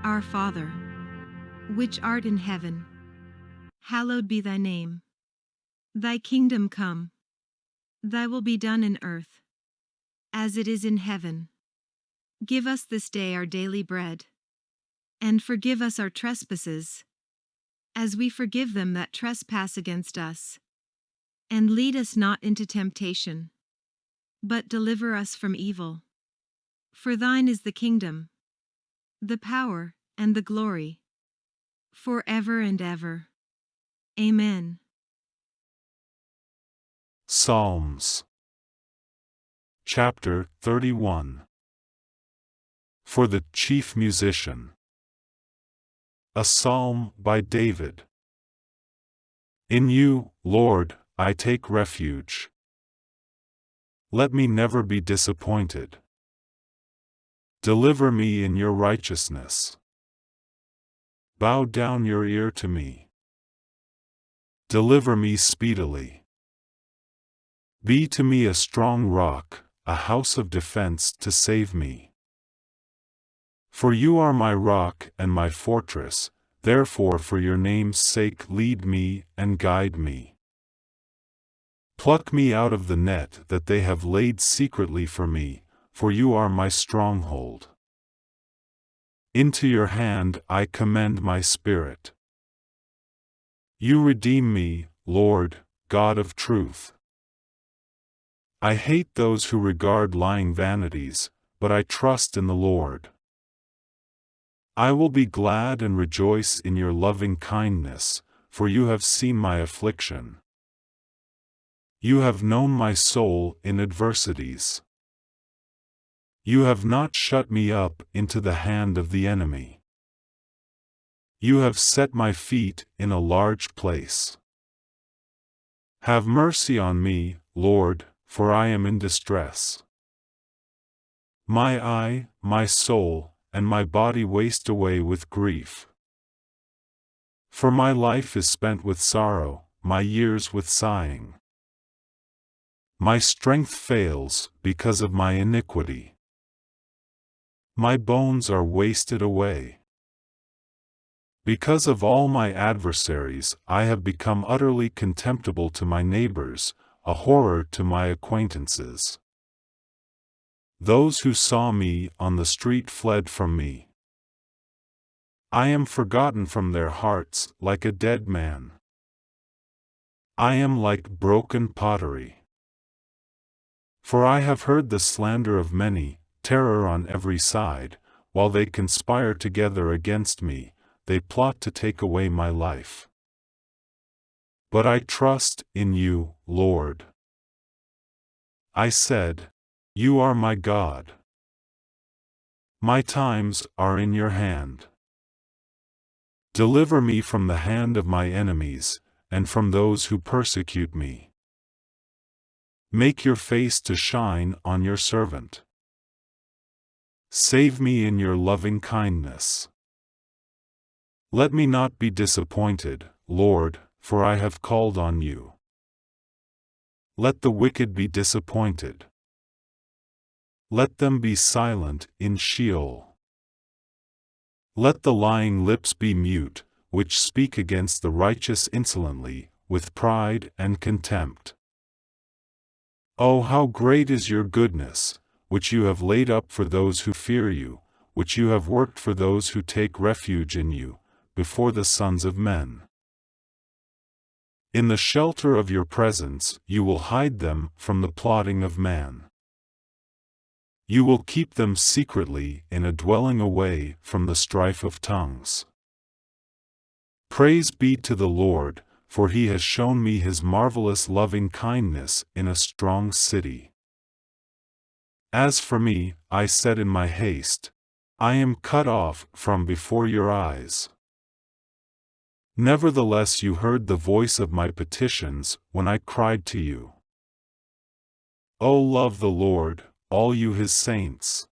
Our Father, which art in heaven, hallowed be thy name. Thy kingdom come. Thy will be done in earth, as it is in heaven. Give us this day our daily bread, and forgive us our trespasses, as we forgive them that trespass against us. And lead us not into temptation, but deliver us from evil. For thine is the kingdom, the power, and the glory, forever and ever. Amen. Psalms Chapter 31. For the chief musician. A psalm by David. In you, Lord, I take refuge. Let me never be disappointed. Deliver me in your righteousness. Bow down your ear to me. Deliver me speedily. Be to me a strong rock, a house of defense to save me. For you are my rock and my fortress, therefore for your name's sake lead me and guide me. Pluck me out of the net that they have laid secretly for me, for you are my stronghold. Into your hand I commend my spirit. You redeem me, Lord, God of truth. I hate those who regard lying vanities, but I trust in the Lord. I will be glad and rejoice in your loving kindness, for you have seen my affliction. You have known my soul in adversities. You have not shut me up into the hand of the enemy. You have set my feet in a large place. Have mercy on me, Lord, for I am in distress. My eye, my soul, and my body waste away with grief. For my life is spent with sorrow, my years with sighing. My strength fails because of my iniquity. My bones are wasted away. Because of all my adversaries, I have become utterly contemptible to my neighbors, a horror to my acquaintances. Those who saw me on the street fled from me. I am forgotten from their hearts like a dead man. I am like broken pottery. For I have heard the slander of many, terror on every side, while they conspire together against me, they plot to take away my life. But I trust in you, Lord. I said, you are my God. My times are in your hand. Deliver me from the hand of my enemies, and from those who persecute me. Make your face to shine on your servant. Save me in your loving kindness. Let me not be disappointed, Lord, for I have called on you. Let the wicked be disappointed. Let them be silent in Sheol. Let the lying lips be mute, which speak against the righteous insolently, with pride and contempt. Oh, how great is your goodness, which you have laid up for those who fear you, which you have worked for those who take refuge in you, before the sons of men. In the shelter of your presence you will hide them from the plotting of man. You will keep them secretly in a dwelling away from the strife of tongues. Praise be to the Lord, for he has shown me his marvelous loving kindness in a strong city. As for me, I said in my haste, I am cut off from before your eyes. Nevertheless you heard the voice of my petitions when I cried to you. O love the Lord, all you his saints.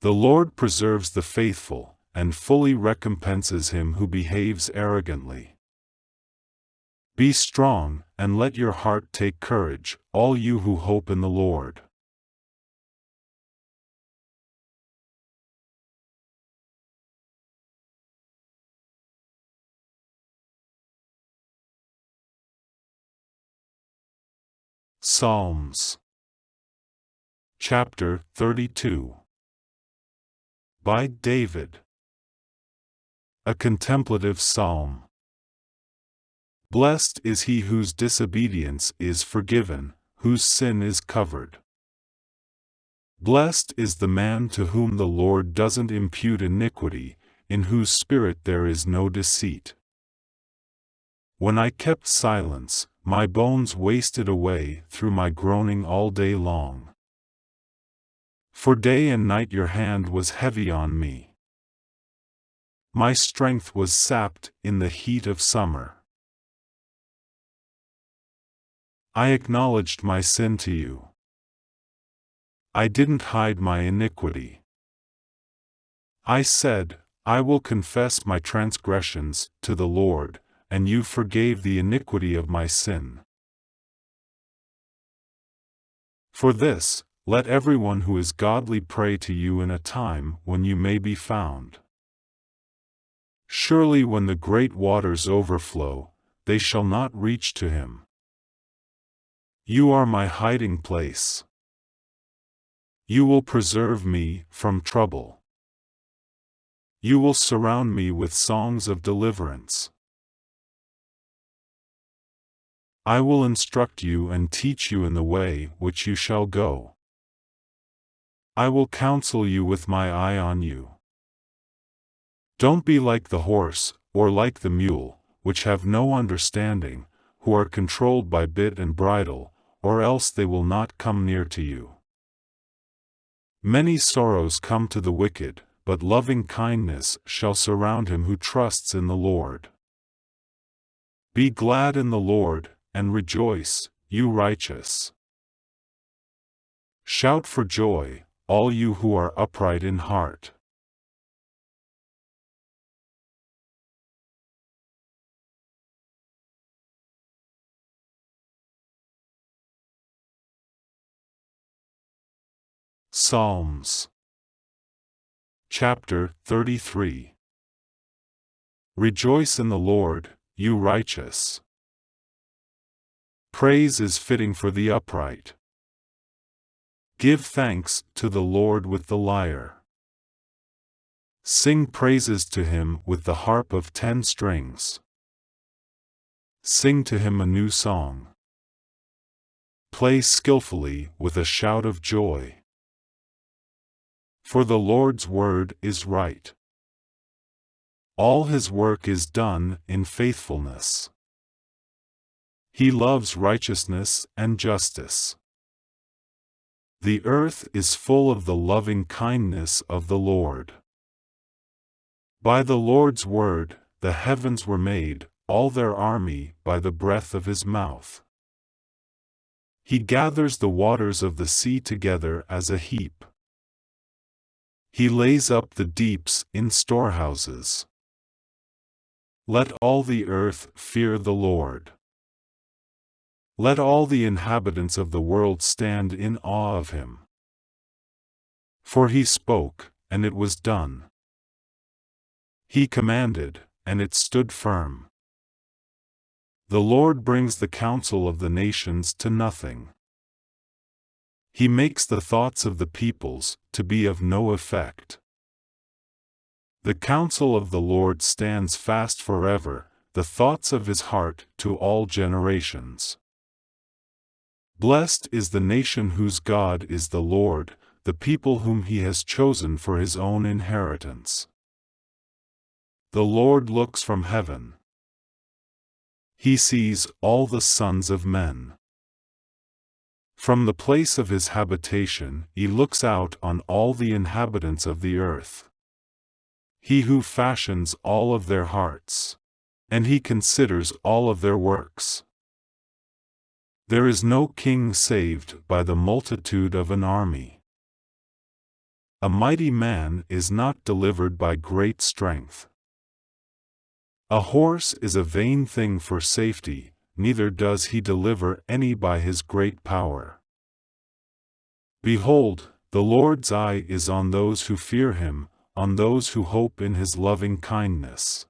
The Lord preserves the faithful, and fully recompenses him who behaves arrogantly. Be strong, and let your heart take courage, all you who hope in the Lord. Psalms. Chapter 32. By David. A contemplative psalm. Blessed is he whose disobedience is forgiven, whose sin is covered. Blessed is the man to whom the Lord doesn't impute iniquity, in whose spirit there is no deceit. When I kept silence, my bones wasted away through my groaning all day long. For day and night your hand was heavy on me. My strength was sapped in the heat of summer. I acknowledged my sin to you. I didn't hide my iniquity. I said, I will confess my transgressions to the Lord, and you forgave the iniquity of my sin. For this, let everyone who is godly pray to you in a time when you may be found. Surely when the great waters overflow, they shall not reach to him. You are my hiding place. You will preserve me from trouble. You will surround me with songs of deliverance. I will instruct you and teach you in the way which you shall go. I will counsel you with my eye on you. Don't be like the horse, or like the mule, which have no understanding, who are controlled by bit and bridle, or else they will not come near to you. Many sorrows come to the wicked, but loving kindness shall surround him who trusts in the Lord. Be glad in the Lord, and rejoice, you righteous. Shout for joy, all you who are upright in heart. Psalms. Chapter 33. Rejoice in the Lord, you righteous. Praise is fitting for the upright. Give thanks to the Lord with the lyre. Sing praises to him with the harp of 10 strings. Sing to him a new song. Play skillfully with a shout of joy. For the Lord's word is right. All his work is done in faithfulness. He loves righteousness and justice. The earth is full of the loving kindness of the Lord. By the Lord's word, the heavens were made, all their army by the breath of his mouth. He gathers the waters of the sea together as a heap. He lays up the deeps in storehouses. Let all the earth fear the Lord. Let all the inhabitants of the world stand in awe of him. For he spoke, and it was done. He commanded, and it stood firm. The Lord brings the counsel of the nations to nothing. He makes the thoughts of the peoples to be of no effect. The counsel of the Lord stands fast forever, the thoughts of his heart to all generations. Blessed is the nation whose God is the Lord, the people whom he has chosen for his own inheritance. The Lord looks from heaven. He sees all the sons of men. From the place of his habitation he looks out on all the inhabitants of the earth. He who fashions all of their hearts, and he considers all of their works. There is no king saved by the multitude of an army. A mighty man is not delivered by great strength. A horse is a vain thing for safety, neither does he deliver any by his great power. Behold, the Lord's eye is on those who fear him, on those who hope in his loving kindness,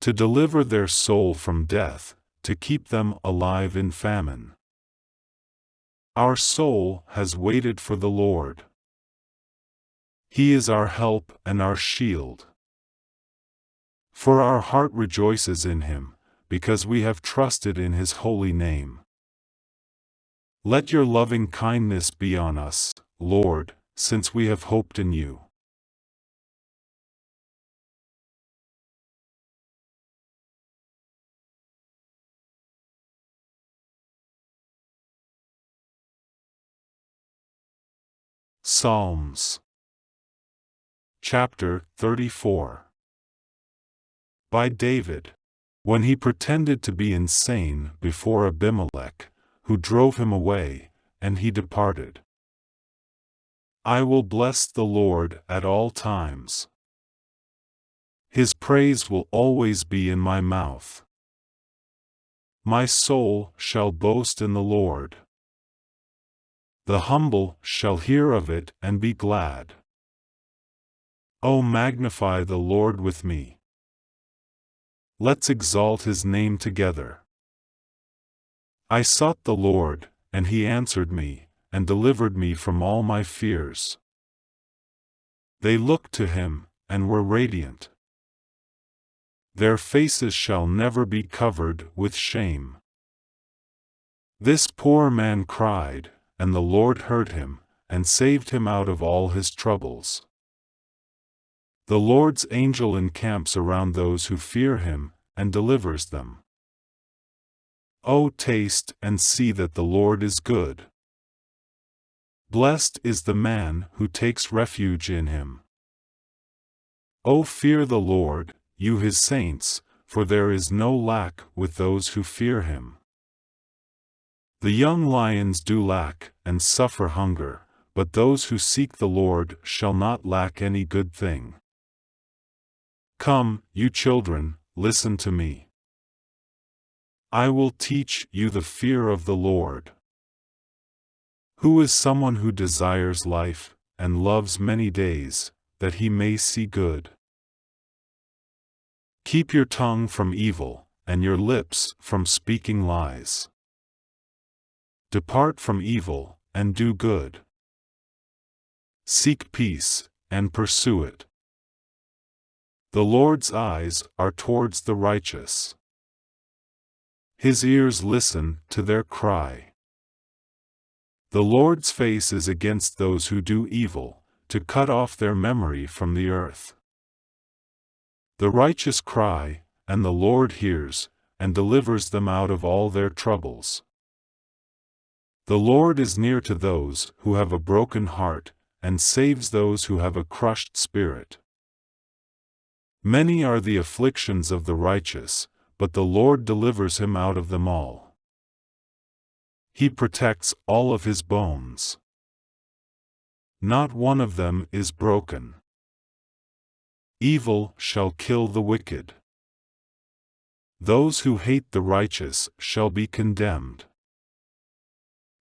to deliver their soul from death, to keep them alive in famine. Our soul has waited for the Lord. He is our help and our shield. For our heart rejoices in him, because we have trusted in his holy name. Let your loving kindness be on us, Lord, since we have hoped in you. Psalms Chapter 34. By David. When he pretended to be insane before Abimelech, who drove him away, and he departed. I will bless the Lord at all times. His praise will always be in my mouth. My soul shall boast in the Lord. The humble shall hear of it and be glad. O magnify the Lord with me. Let's exalt his name together. I sought the Lord, and he answered me, and delivered me from all my fears. They looked to him, and were radiant. Their faces shall never be covered with shame. This poor man cried, and the Lord heard him, and saved him out of all his troubles. The Lord's angel encamps around those who fear him, and delivers them. O taste and see that the Lord is good. Blessed is the man who takes refuge in him. O fear the Lord, you his saints, for there is no lack with those who fear him. The young lions do lack, and suffer hunger, but those who seek the Lord shall not lack any good thing. Come, you children, listen to me. I will teach you the fear of the Lord. Who is someone who desires life, and loves many days, that he may see good? Keep your tongue from evil, and your lips from speaking lies. Depart from evil, and do good. Seek peace, and pursue it. The Lord's eyes are towards the righteous. His ears listen to their cry. The Lord's face is against those who do evil, to cut off their memory from the earth. The righteous cry, and the Lord hears, and delivers them out of all their troubles. The Lord is near to those who have a broken heart, and saves those who have a crushed spirit. Many are the afflictions of the righteous, but the Lord delivers him out of them all. He protects all of his bones. Not one of them is broken. Evil shall kill the wicked. Those who hate the righteous shall be condemned.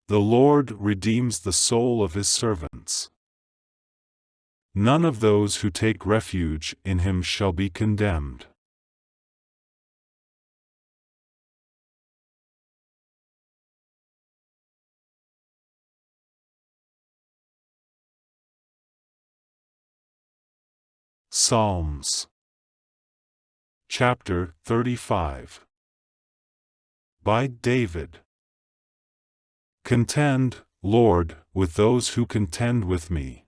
The Lord redeems the soul of his servants. None of those who take refuge in him shall be condemned. Psalms Chapter 35. By David. Contend, Lord, with those who contend with me.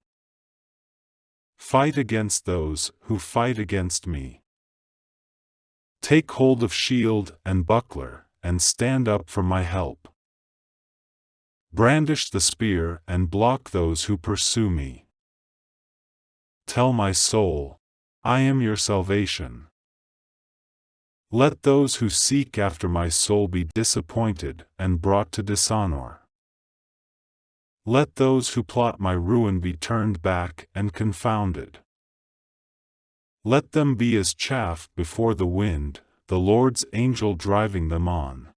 Fight against those who fight against me. Take hold of shield and buckler, and stand up for my help. Brandish the spear and block those who pursue me. Tell my soul, I am your salvation. Let those who seek after my soul be disappointed and brought to dishonor. Let those who plot my ruin be turned back and confounded. Let them be as chaff before the wind, the Lord's angel driving them on.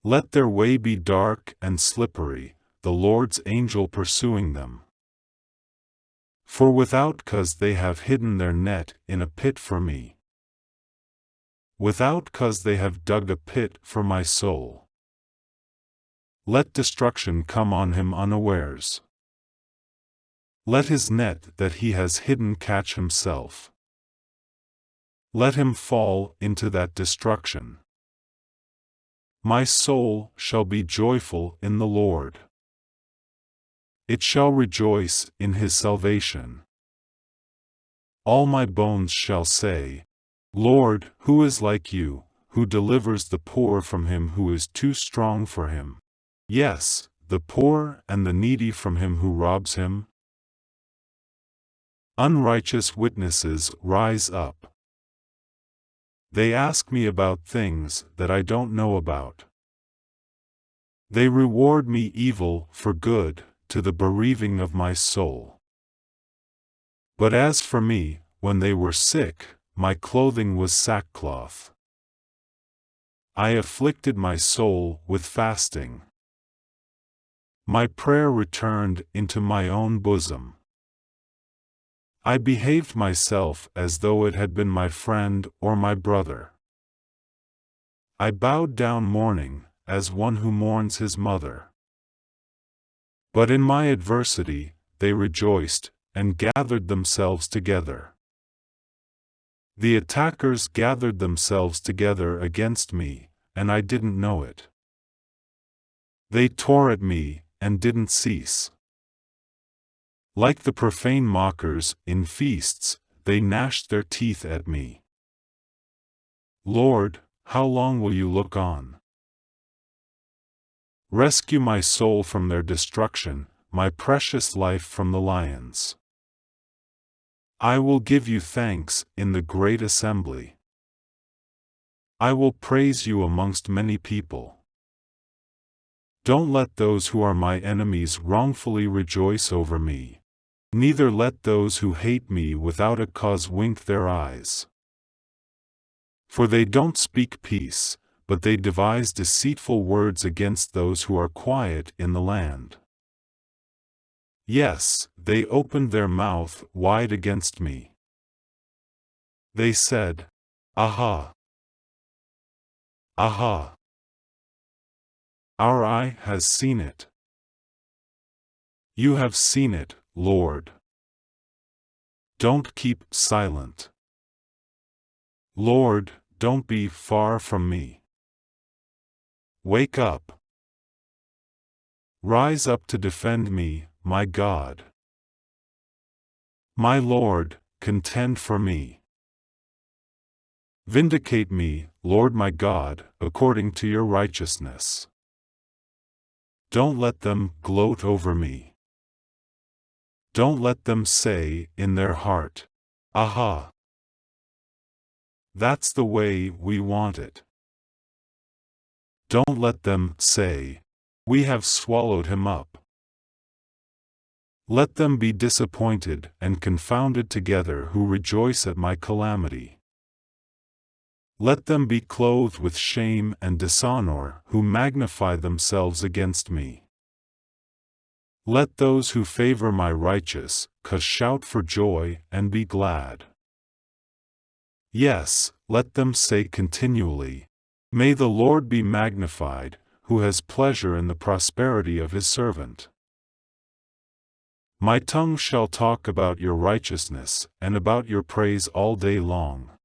Let their way be dark and slippery, the Lord's angel pursuing them. For without cause they have hidden their net in a pit for me. Without cause they have dug a pit for my soul. let destruction come on him unawares. Let his net that he has hidden catch himself. Let him fall into that destruction. My soul shall be joyful in the Lord. It shall rejoice in his salvation. All my bones shall say, Lord, who is like you, who delivers the poor from him who is too strong for him? Yes, the poor and the needy from him who robs him. Unrighteous witnesses rise up. They ask me about things that I don't know about. They reward me evil for good, to the bereaving of my soul. But as for me, when they were sick, my clothing was sackcloth. I afflicted my soul with fasting. My prayer returned into my own bosom. I behaved myself as though it had been my friend or my brother. I bowed down mourning, as one who mourns his mother. But in my adversity, they rejoiced, and gathered themselves together. The attackers gathered themselves together against me, and I didn't know it. They tore at me, and didn't cease. Like the profane mockers in feasts, they gnashed their teeth at me. Lord, how long will you look on? Rescue my soul from their destruction, my precious life from the lions. I will give you thanks in the great assembly. I will praise you amongst many people. Don't let those who are my enemies wrongfully rejoice over me. Neither let those who hate me without a cause wink their eyes. For they don't speak peace, but they devise deceitful words against those who are quiet in the land. Yes, they opened their mouth wide against me. They said, Aha! Aha! Our eye has seen it. You have seen it, Lord. Don't keep silent. Lord, don't be far from me. Wake up. Rise up to defend me, my God. My Lord, contend for me. Vindicate me, Lord my God, according to your righteousness. Don't let them gloat over me. Don't let them say in their heart, Aha! That's the way we want it. Don't let them say, We have swallowed him up. Let them be disappointed and confounded together who rejoice at my calamity. Let them be clothed with shame and dishonor who magnify themselves against me. Let those who favor my righteous cause shout for joy and be glad. Yes, let them say continually, May the Lord be magnified, who has pleasure in the prosperity of his servant. My tongue shall talk about your righteousness and about your praise all day long.